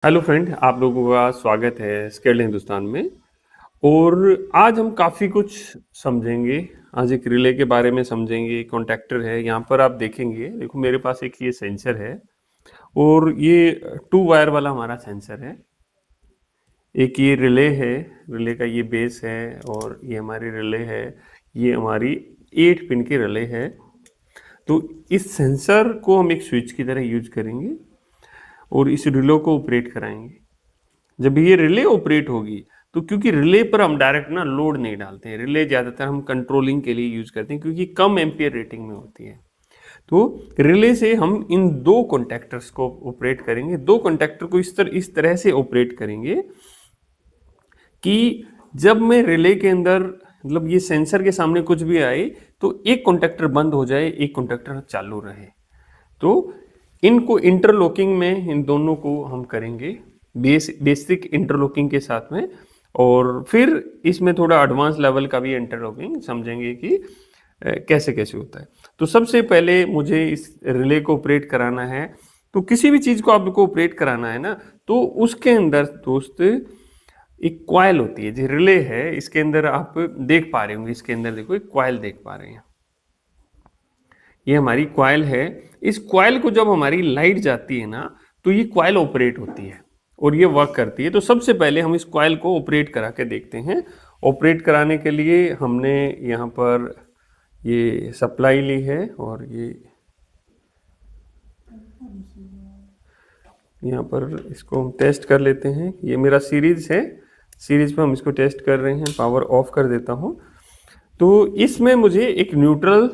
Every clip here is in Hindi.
हेलो फ्रेंड, आप लोगों का स्वागत है स्किल्ड हिंदुस्तान में। और आज हम काफ़ी कुछ समझेंगे। आज एक रिले के बारे में समझेंगे। कॉन्टैक्टर है, यहाँ पर आप देखेंगे, देखो मेरे पास एक ये सेंसर है और ये 2 वायर वाला हमारा सेंसर है। एक ये रिले है, रिले का ये बेस है और ये हमारी रिले है। ये हमारी 8 पिन की रिले है। तो इस सेंसर को हम एक स्विच की तरह यूज करेंगे और इस रिले को ऑपरेट कराएंगे। जब ये रिले ऑपरेट होगी तो क्योंकि रिले पर हम डायरेक्ट ना लोड नहीं डालते हैं, रिले ज़्यादातर हम कंट्रोलिंग के लिए यूज करते हैं क्योंकि कम एम्पियर रेटिंग में होती है। तो रिले से हम इन 2 कॉन्टैक्टर्स को ऑपरेट करेंगे। 2 कॉन्टैक्टर को इस तरह से ऑपरेट करेंगे कि जब मैं रिले के अंदर मतलब ये सेंसर के सामने कुछ भी आए तो एक कॉन्टैक्टर बंद हो जाए, एक कॉन्टैक्टर चालू रहे। तो इनको इंटरलॉकिंग में इन दोनों को हम करेंगे बेसिक इंटरलॉकिंग के साथ में। और फिर इसमें थोड़ा एडवांस लेवल का भी इंटरलॉकिंग समझेंगे कि कैसे कैसे होता है। तो सबसे पहले मुझे इस रिले को ऑपरेट कराना है। तो किसी भी चीज़ को आपको ऑपरेट कराना है ना, तो उसके अंदर दोस्त एक कॉइल होती है। जो रिले है इसके अंदर आप देख पा रहे होंगे, इसके अंदर देखो एक कॉइल देख पा रहे हैं। ये हमारी कॉइल है। इस कॉइल को जब हमारी लाइट जाती है ना, तो ये कॉइल ऑपरेट होती है और ये वर्क करती है। तो सबसे पहले हम इस कॉइल को ऑपरेट करा के देखते हैं। ऑपरेट कराने के लिए हमने यहाँ पर ये सप्लाई ली है और ये यहाँ पर इसको हम टेस्ट कर लेते हैं। ये मेरा सीरीज है, सीरीज पे हम इसको टेस्ट कर रहे हैं। पावर ऑफ कर देता हूँ। तो इसमें मुझे एक न्यूट्रल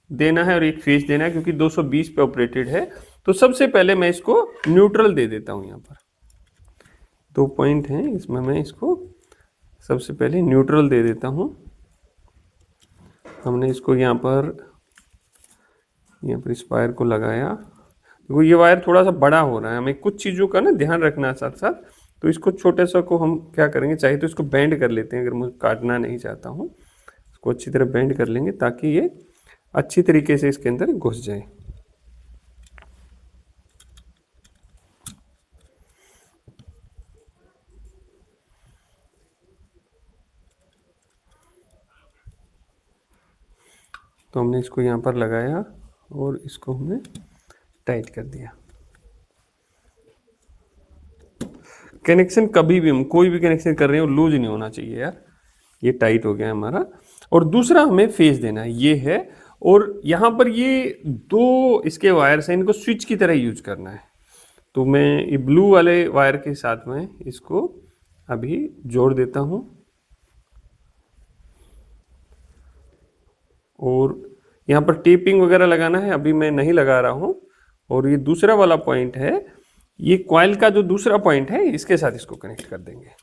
देना है और एक फेज देना है क्योंकि 220 पे ऑपरेटेड है। तो सबसे पहले मैं इसको न्यूट्रल दे देता हूँ। यहाँ पर 2 पॉइंट हैं, इसमें मैं इसको सबसे पहले न्यूट्रल दे देता हूँ। हमने इसको यहाँ पर इस वायर को लगाया। देखो ये वायर थोड़ा सा बड़ा हो रहा है, हमें कुछ चीज़ों का ना ध्यान रखना है साथ साथ। तो इसको छोटे सा को हम क्या करेंगे, चाहिए तो इसको बेंड कर लेते हैं। अगर मुझे काटना नहीं चाहता हूँ, इसको अच्छी तरह बेंड कर लेंगे ताकि ये अच्छी तरीके से इसके अंदर घुस जाए। तो हमने इसको यहाँ पर लगाया और इसको हमने टाइट कर दिया। कनेक्शन कभी भी हम कोई भी कनेक्शन कर रहे हो लूज नहीं होना चाहिए यार। ये टाइट हो गया हमारा। और दूसरा हमें फेज देना है, ये है। और यहाँ पर ये 2 इसके वायर्स हैं, इनको स्विच की तरह यूज करना है। तो मैं ये ब्लू वाले वायर के साथ में इसको अभी जोड़ देता हूँ और यहाँ पर टेपिंग वगैरह लगाना है, अभी मैं नहीं लगा रहा हूँ। और ये दूसरा वाला पॉइंट है, ये कॉइल का जो दूसरा पॉइंट है इसके साथ इसको कनेक्ट कर देंगे।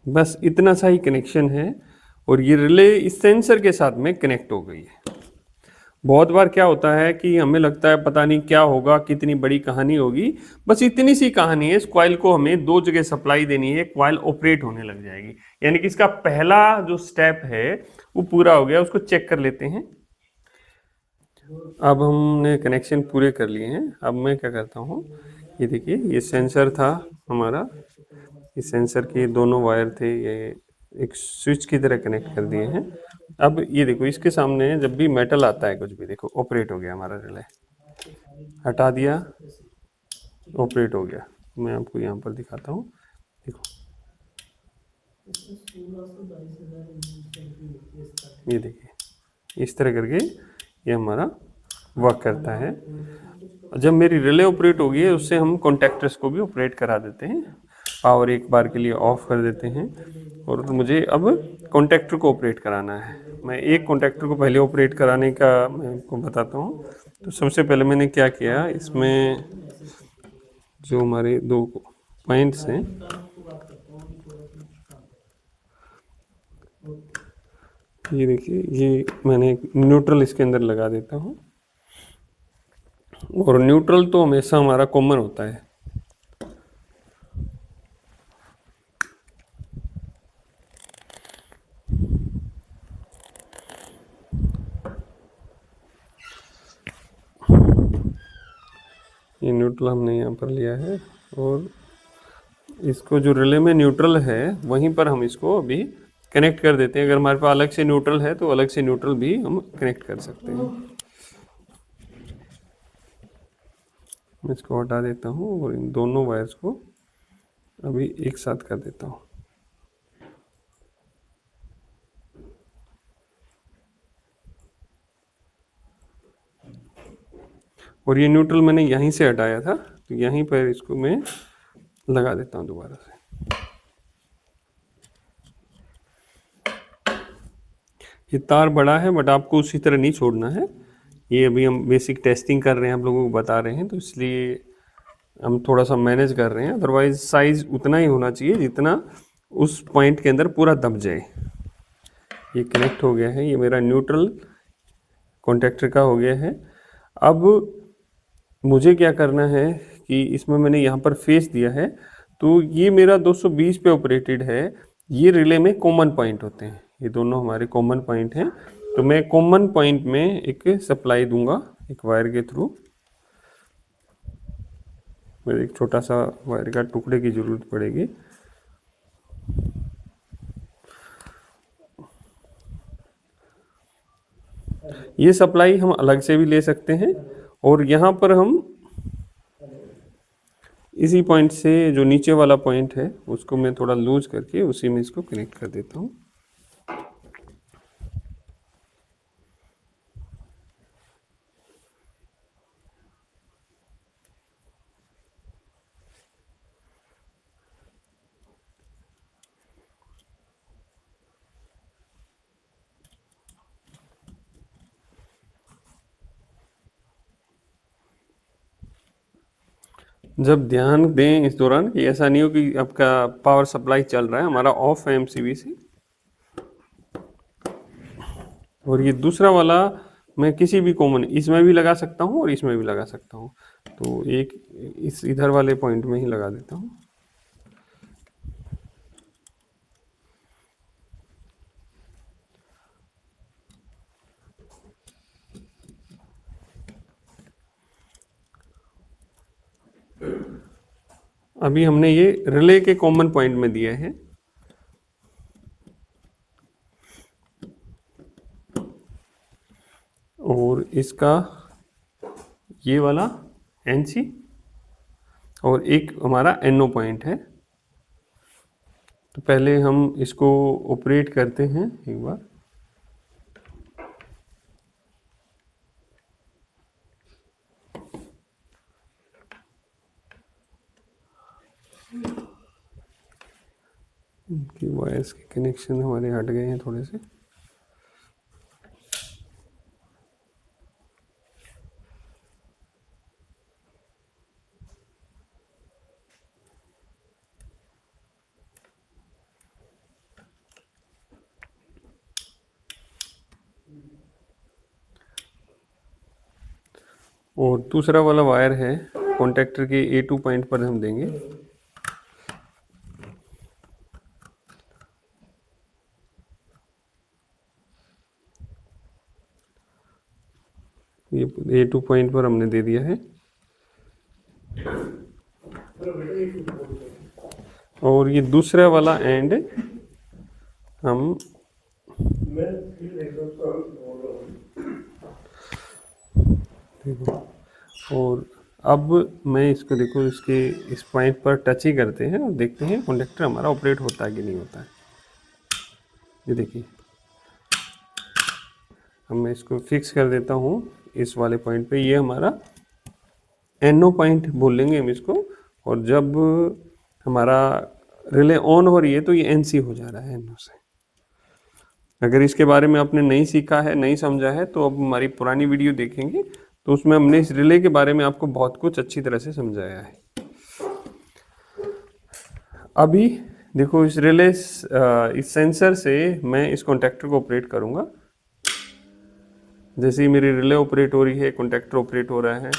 बस इतना सा ही कनेक्शन है और ये रिले इस सेंसर के साथ में कनेक्ट हो गई है। बहुत बार क्या होता है कि हमें लगता है पता नहीं क्या होगा, कितनी बड़ी कहानी होगी। बस इतनी सी कहानी है। इस कॉइल को हमें 2 जगह सप्लाई देनी है, कॉइल ऑपरेट होने लग जाएगी। यानी कि इसका पहला जो स्टेप है वो पूरा हो गया। उसको चेक कर लेते हैं। अब हमने कनेक्शन पूरे कर लिए हैं। अब मैं क्या करता हूँ, ये देखिए ये सेंसर था हमारा। इस सेंसर के दोनों वायर थे, ये एक स्विच की तरह कनेक्ट कर दिए हैं। अब ये देखो इसके सामने जब भी मेटल आता है कुछ भी, देखो ऑपरेट हो गया हमारा रिले। हटा दिया, ऑपरेट हो गया। मैं आपको यहाँ पर दिखाता हूँ, देखो ये देखिए इस तरह करके ये हमारा वर्क करता है। जब मेरी रिले ऑपरेट हो गई है, उससे हम कॉन्टैक्टर्स को भी ऑपरेट करा देते हैं। पावर एक बार के लिए ऑफ कर देते हैं और मुझे अब कॉन्टैक्टर को ऑपरेट कराना है। मैं एक कॉन्टैक्टर को पहले ऑपरेट कराने का मैं आपको बताता हूँ। तो सबसे पहले मैंने क्या किया, इसमें जो हमारे 2 पॉइंट्स हैं, ये देखिए ये मैंने न्यूट्रल इसके अंदर लगा देता हूँ। और न्यूट्रल तो हमेशा हमारा कॉमन होता है। ये न्यूट्रल हमने यहाँ पर लिया है और इसको जो रिले में न्यूट्रल है वहीं पर हम इसको अभी कनेक्ट कर देते हैं। अगर हमारे पास अलग से न्यूट्रल है तो अलग से न्यूट्रल भी हम कनेक्ट कर सकते हैं। मैं इसको हटा देता हूँ और इन दोनों वायर्स को अभी एक साथ कर देता हूँ। और ये न्यूट्रल मैंने यहीं से हटाया था, तो यहीं पर इसको मैं लगा देता हूँ दोबारा से। ये तार बड़ा है बट आपको उसी तरह नहीं छोड़ना है। ये अभी हम बेसिक टेस्टिंग कर रहे हैं, आप लोगों को बता रहे हैं, तो इसलिए हम थोड़ा सा मैनेज कर रहे हैं। अदरवाइज साइज उतना ही होना चाहिए जितना उस पॉइंट के अंदर पूरा दब जाए। ये कनेक्ट हो गया है, ये मेरा न्यूट्रल कॉन्टैक्टर का हो गया है। अब मुझे क्या करना है कि इसमें मैंने यहाँ पर फेस दिया है, तो ये मेरा 220 पे ऑपरेटेड है। ये रिले में कॉमन पॉइंट होते हैं, ये दोनों हमारे कॉमन पॉइंट हैं। तो मैं कॉमन पॉइंट में एक सप्लाई दूंगा एक वायर के थ्रू। मेरे एक छोटा सा वायर का टुकड़े की ज़रूरत पड़ेगी। ये सप्लाई हम अलग से भी ले सकते हैं और यहाँ पर हम इसी पॉइंट से जो नीचे वाला पॉइंट है उसको मैं थोड़ा लूज करके उसी में इसको कनेक्ट कर देता हूँ। जब ध्यान दें इस दौरान कि ऐसा नहीं हो कि आपका पावर सप्लाई चल रहा है, हमारा ऑफ है एमसीबी से। और ये दूसरा वाला मैं किसी भी कॉमन इसमें भी लगा सकता हूँ और इसमें भी लगा सकता हूँ, तो एक इस इधर वाले पॉइंट में ही लगा देता हूँ। अभी हमने ये रिले के कॉमन पॉइंट में दिया है। और इसका ये वाला एनसी और एक हमारा एनओ पॉइंट है। तो पहले हम इसको ऑपरेट करते हैं एक बार। इनकी वायर्स के कनेक्शन हमारे हट गए हैं थोड़े से। और दूसरा वाला वायर है कॉन्टैक्टर के A2 पॉइंट पर हम देंगे। ये A2 पॉइंट पर हमने दे दिया है। और ये दूसरा वाला एंड हम देखो, और अब मैं इसको देखो इसके इस पॉइंट पर टच ही करते हैं और देखते हैं कॉन्डक्टर हमारा ऑपरेट होता है कि नहीं होता है। ये देखिए, अब मैं इसको फिक्स कर देता हूँ इस वाले पॉइंट पे। ये हमारा एनओ पॉइंट बोल लेंगे हम इसको। और जब हमारा रिले ऑन हो रही है तो ये एनसी हो जा रहा है एनओ से। अगर इसके बारे में आपने नहीं सीखा है, नहीं समझा है, तो अब हमारी पुरानी वीडियो देखेंगे तो उसमें हमने इस रिले के बारे में आपको बहुत कुछ अच्छी तरह से समझाया है। अभी देखो इस रिले इस सेंसर से मैं इस कॉन्टैक्टर को ऑपरेट करूंगा। जैसे ही मेरी रिले ऑपरेट हो रही है, कॉन्टैक्टर ऑपरेट हो रहा है।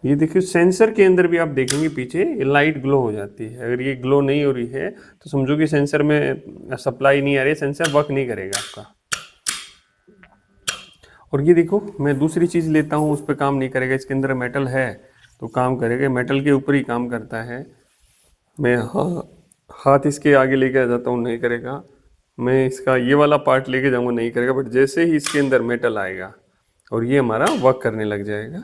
ये देखिए सेंसर के अंदर भी आप देखेंगे पीछे ये लाइट ग्लो हो जाती है। अगर ये ग्लो नहीं हो रही है तो समझो कि सेंसर में सप्लाई नहीं आ रही है, सेंसर वर्क नहीं करेगा आपका। और ये देखो मैं दूसरी चीज़ लेता हूँ, उस पर काम नहीं करेगा। इसके अंदर मेटल है तो काम करेगा, मेटल के ऊपर ही काम करता है। मैं हाथ इसके आगे लेके आ जाता हूँ, नहीं करेगा। मैं इसका ये वाला पार्ट लेके जाऊँगा, नहीं करेगा। बट जैसे ही इसके अंदर मेटल आएगा और ये हमारा वर्क करने लग जाएगा।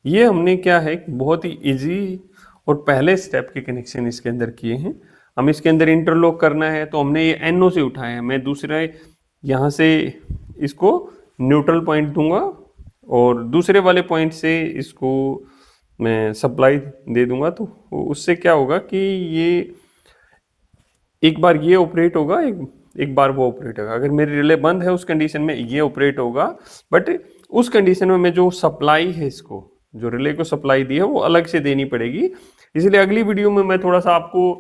ये हमने क्या है, बहुत ही इजी और पहले स्टेप के कनेक्शन इसके अंदर किए हैं। हम इसके अंदर इंटरलॉक करना है तो हमने ये NO से उठाया है। मैं दूसरा यहाँ से इसको न्यूट्रल पॉइंट दूंगा और दूसरे वाले पॉइंट से इसको मैं सप्लाई दे दूंगा। तो उससे क्या होगा कि ये एक बार ये ऑपरेट होगा, एक बार वो ऑपरेट होगा। अगर मेरी रिले बंद है उस कंडीशन में ये ऑपरेट होगा, बट उस कंडीशन में मैं जो सप्लाई है, इसको जो रिले को सप्लाई दी है वो अलग से देनी पड़ेगी। इसलिए अगली वीडियो में मैं थोड़ा सा आपको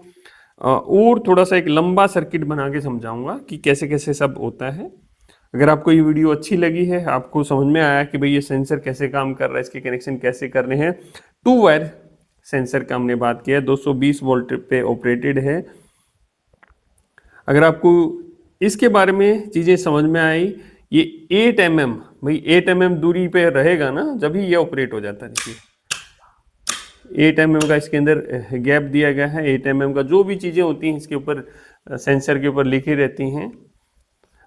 और थोड़ा सा एक लंबा सर्किट बना के समझाऊंगा कि कैसे कैसे सब होता है। अगर आपको ये वीडियो अच्छी लगी है, आपको समझ में आया कि भाई ये सेंसर कैसे काम कर रहा है, इसके कनेक्शन कैसे करने हैं। 2 वायर सेंसर का हमने बात किया है, 220 वोल्ट पे ऑपरेटेड है। अगर आपको इसके बारे में चीज़ें समझ में आई, ये 8 mm, भाई 8 mm दूरी पे रहेगा ना, जब ही ये ऑपरेट हो जाता है। देखिए 8 mm का इसके अंदर गैप दिया गया है। 8 mm का जो भी चीज़ें होती हैं इसके ऊपर सेंसर के ऊपर लिखी रहती हैं।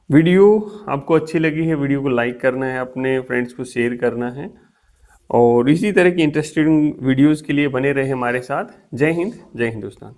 वीडियो आपको अच्छी लगी है, वीडियो को लाइक करना है, अपने फ्रेंड्स को शेयर करना है, और इसी तरह की इंटरेस्टिंग वीडियोस के लिए बने रहे हमारे साथ। जय हिंद, जय हिंदुस्तान।